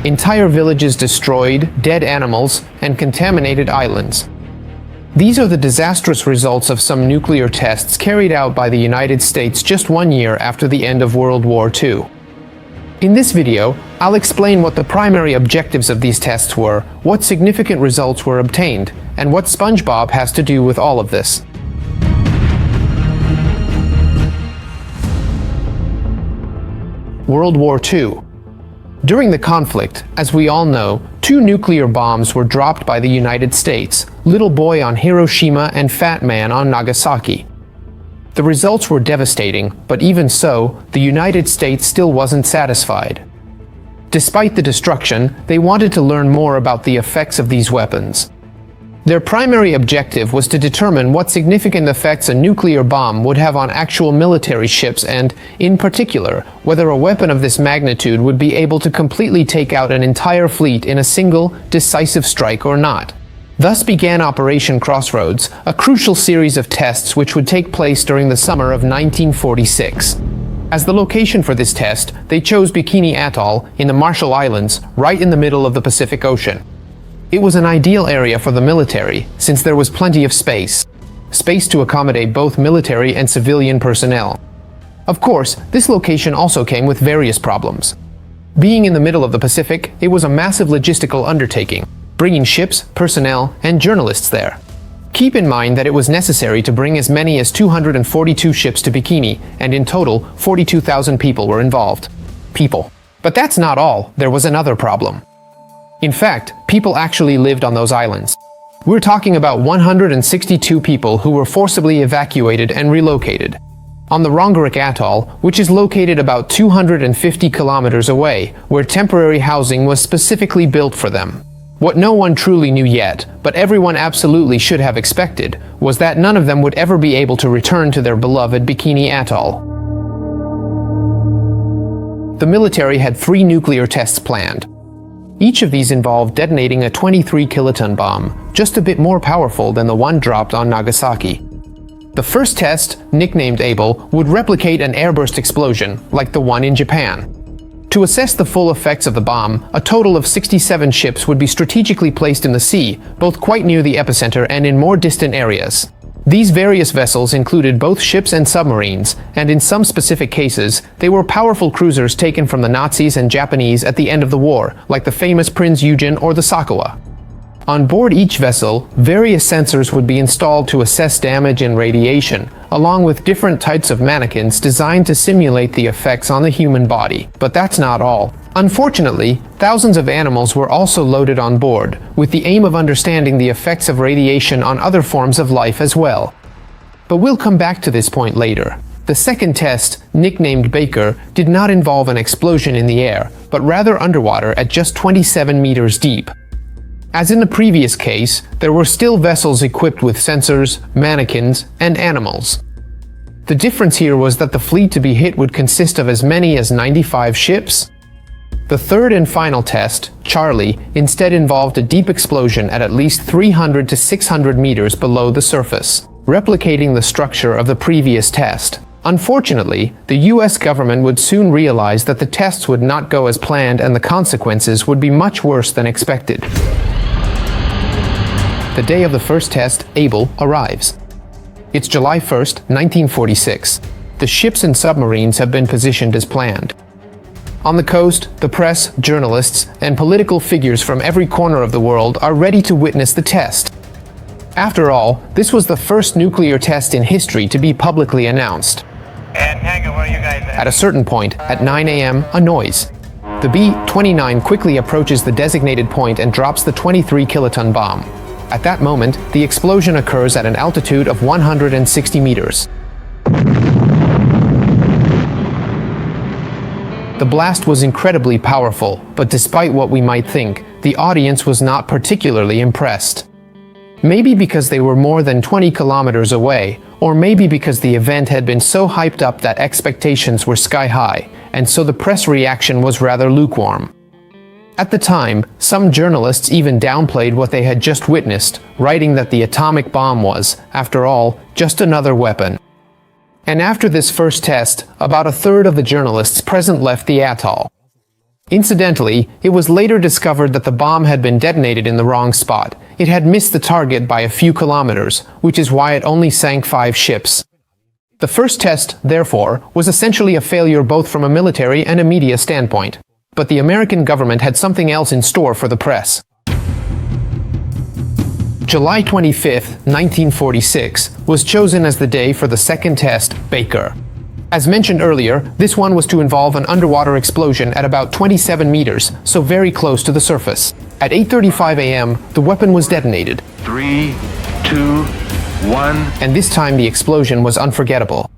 entire villages destroyed, dead animals, and contaminated islands. These are the disastrous results of some nuclear tests carried out by the United States just 1 year after the end of World War II. In this video, I'll explain what the primary objectives of these tests were, what significant results were obtained, and what SpongeBob has to do with all of this. World War II. During the conflict, as we all know, 2 nuclear bombs were dropped by the United States, Little Boy on Hiroshima and Fat Man on Nagasaki. The results were devastating, but even so, the United States still wasn't satisfied. Despite the destruction, they wanted to learn more about the effects of these weapons. Their primary objective was to determine what significant effects a nuclear bomb would have on actual military ships and, in particular, whether a weapon of this magnitude would be able to completely take out an entire fleet in a single, decisive strike or not. Thus began Operation Crossroads, a crucial series of tests which would take place during the summer of 1946. As the location for this test, they chose Bikini Atoll in the Marshall Islands, right in the middle of the Pacific Ocean. It was an ideal area for the military, since there was plenty of space to accommodate both military and civilian personnel. Of course, this location also came with various problems. Being in the middle of the Pacific, it was a massive logistical undertaking, bringing ships, personnel, and journalists there. Keep in mind that it was necessary to bring as many as 242 ships to Bikini, and in total, 42,000 people were involved. But that's not all, there was another problem. In fact, people actually lived on those islands. We're talking about 162 people who were forcibly evacuated and relocated. On the Rongerik Atoll, which is located about 250 kilometers away, where temporary housing was specifically built for them. What no one truly knew yet, but everyone absolutely should have expected, was that none of them would ever be able to return to their beloved Bikini Atoll. The military had 3 nuclear tests planned. Each of these involved detonating a 23 kiloton bomb, just a bit more powerful than the one dropped on Nagasaki. The first test, nicknamed Able, would replicate an airburst explosion, like the one in Japan. To assess the full effects of the bomb, a total of 67 ships would be strategically placed in the sea, both quite near the epicenter and in more distant areas. These various vessels included both ships and submarines, and in some specific cases, they were powerful cruisers taken from the Nazis and Japanese at the end of the war, like the famous Prinz Eugen or the Sakawa. On board each vessel, various sensors would be installed to assess damage and radiation, along with different types of mannequins designed to simulate the effects on the human body. But that's not all. Unfortunately, thousands of animals were also loaded on board, with the aim of understanding the effects of radiation on other forms of life as well. But we'll come back to this point later. The second test, nicknamed Baker, did not involve an explosion in the air, but rather underwater at just 27 meters deep. As in the previous case, there were still vessels equipped with sensors, mannequins, and animals. The difference here was that the fleet to be hit would consist of as many as 95 ships. The third and final test, Charlie, instead involved a deep explosion at least 300 to 600 meters below the surface, replicating the structure of the previous test. Unfortunately, the US government would soon realize that the tests would not go as planned and the consequences would be much worse than expected. The day of the first test, Able, arrives. It's July 1st, 1946. The ships and submarines have been positioned as planned. On the coast, the press, journalists, and political figures from every corner of the world are ready to witness the test. After all, this was the first nuclear test in history to be publicly announced. At a certain point, at 9 a.m., a noise. The B-29 quickly approaches the designated point and drops the 23 kiloton bomb. At that moment, the explosion occurs at an altitude of 160 meters. The blast was incredibly powerful, but despite what we might think, the audience was not particularly impressed. Maybe because they were more than 20 kilometers away, or maybe because the event had been so hyped up that expectations were sky high, and so the press reaction was rather lukewarm. At the time, some journalists even downplayed what they had just witnessed, writing that the atomic bomb was, after all, just another weapon. And after this first test, about a third of the journalists present left the atoll. Incidentally, it was later discovered that the bomb had been detonated in the wrong spot. It had missed the target by a few kilometers, which is why it only sank 5 ships. The first test, therefore, was essentially a failure both from a military and a media standpoint. But the American government had something else in store for the press. July 25, 1946, was chosen as the day for the second test, Baker. As mentioned earlier, this one was to involve an underwater explosion at about 27 meters, so very close to the surface. At 8:35 a.m., the weapon was detonated. 3, 2, 1. And this time the explosion was unforgettable.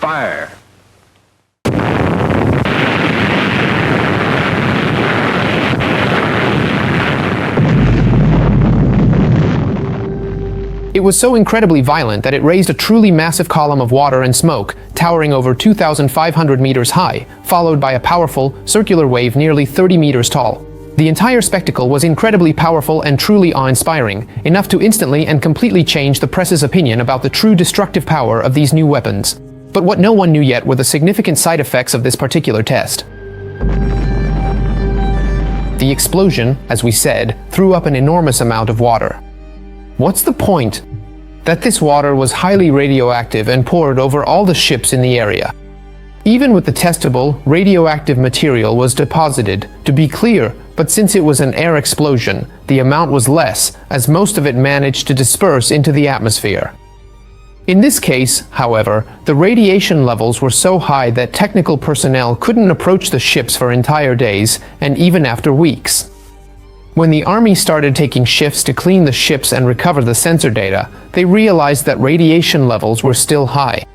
Fire. It was so incredibly violent that it raised a truly massive column of water and smoke, towering over 2,500 meters high, followed by a powerful, circular wave nearly 30 meters tall. The entire spectacle was incredibly powerful and truly awe-inspiring, enough to instantly and completely change the press's opinion about the true destructive power of these new weapons. But what no one knew yet were the significant side effects of this particular test. The explosion, as we said, threw up an enormous amount of water. What's the point? That this water was highly radioactive and poured over all the ships in the area. Even with the testable, radioactive material was deposited, to be clear, but since it was an air explosion, the amount was less, as most of it managed to disperse into the atmosphere. In this case, however, the radiation levels were so high that technical personnel couldn't approach the ships for entire days, and even after weeks. When the Army started taking shifts to clean the ships and recover the sensor data, they realized that radiation levels were still high.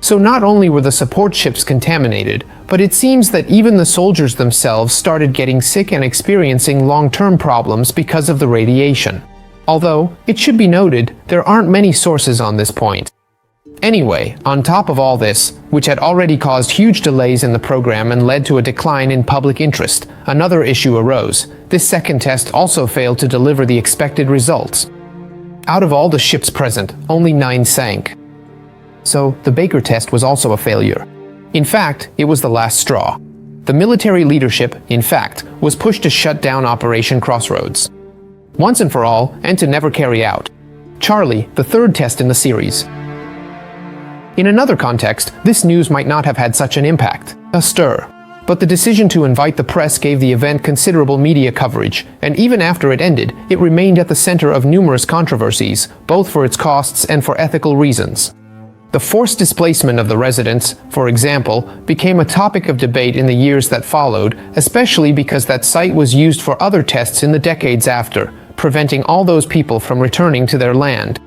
So not only were the support ships contaminated, but it seems that even the soldiers themselves started getting sick and experiencing long-term problems because of the radiation. Although, it should be noted, there aren't many sources on this point. Anyway, on top of all this, which had already caused huge delays in the program and led to a decline in public interest, another issue arose. This second test also failed to deliver the expected results. Out of all the ships present, only 9 sank. So, the Baker test was also a failure. In fact, it was the last straw. The military leadership, in fact, was pushed to shut down Operation Crossroads. Once and for all, and to never carry out. Charlie, the third test in the series. In another context, this news might not have had such an impact, a stir. But the decision to invite the press gave the event considerable media coverage, and even after it ended, it remained at the center of numerous controversies, both for its costs and for ethical reasons. The forced displacement of the residents, for example, became a topic of debate in the years that followed, especially because that site was used for other tests in the decades after, preventing all those people from returning to their land.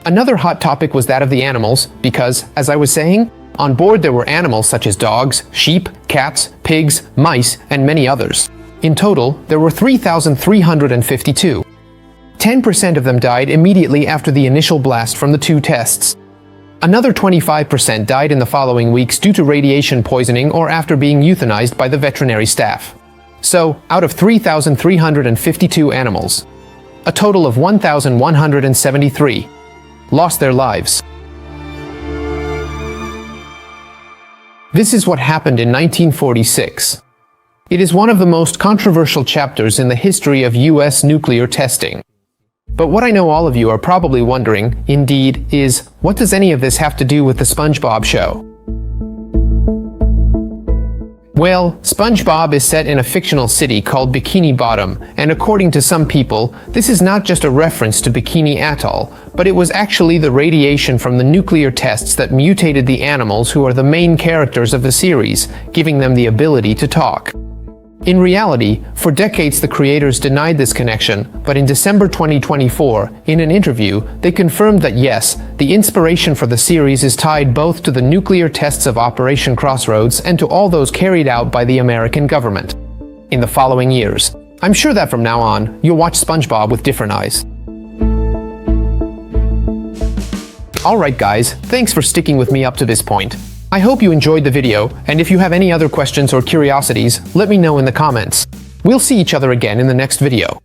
Another hot topic was that of the animals, because, as I was saying, on board there were animals such as dogs, sheep, cats, pigs, mice, and many others. In total, there were 3,352. 10% of them died immediately after the initial blast from the 2 tests. Another 25% died in the following weeks due to radiation poisoning or after being euthanized by the veterinary staff. So, out of 3,352 animals, a total of 1,173 lost their lives. This is what happened in 1946. It is one of the most controversial chapters in the history of US nuclear testing. But what I know all of you are probably wondering, indeed, is what does any of this have to do with the SpongeBob show? Well, SpongeBob is set in a fictional city called Bikini Bottom, and according to some people, this is not just a reference to Bikini Atoll, but it was actually the radiation from the nuclear tests that mutated the animals who are the main characters of the series, giving them the ability to talk. In reality, for decades the creators denied this connection, but in December 2024, in an interview, they confirmed that yes, the inspiration for the series is tied both to the nuclear tests of Operation Crossroads and to all those carried out by the American government in the following years. I'm sure that from now on, you'll watch SpongeBob with different eyes. Alright guys, thanks for sticking with me up to this point. I hope you enjoyed the video, and if you have any other questions or curiosities, let me know in the comments. We'll see each other again in the next video.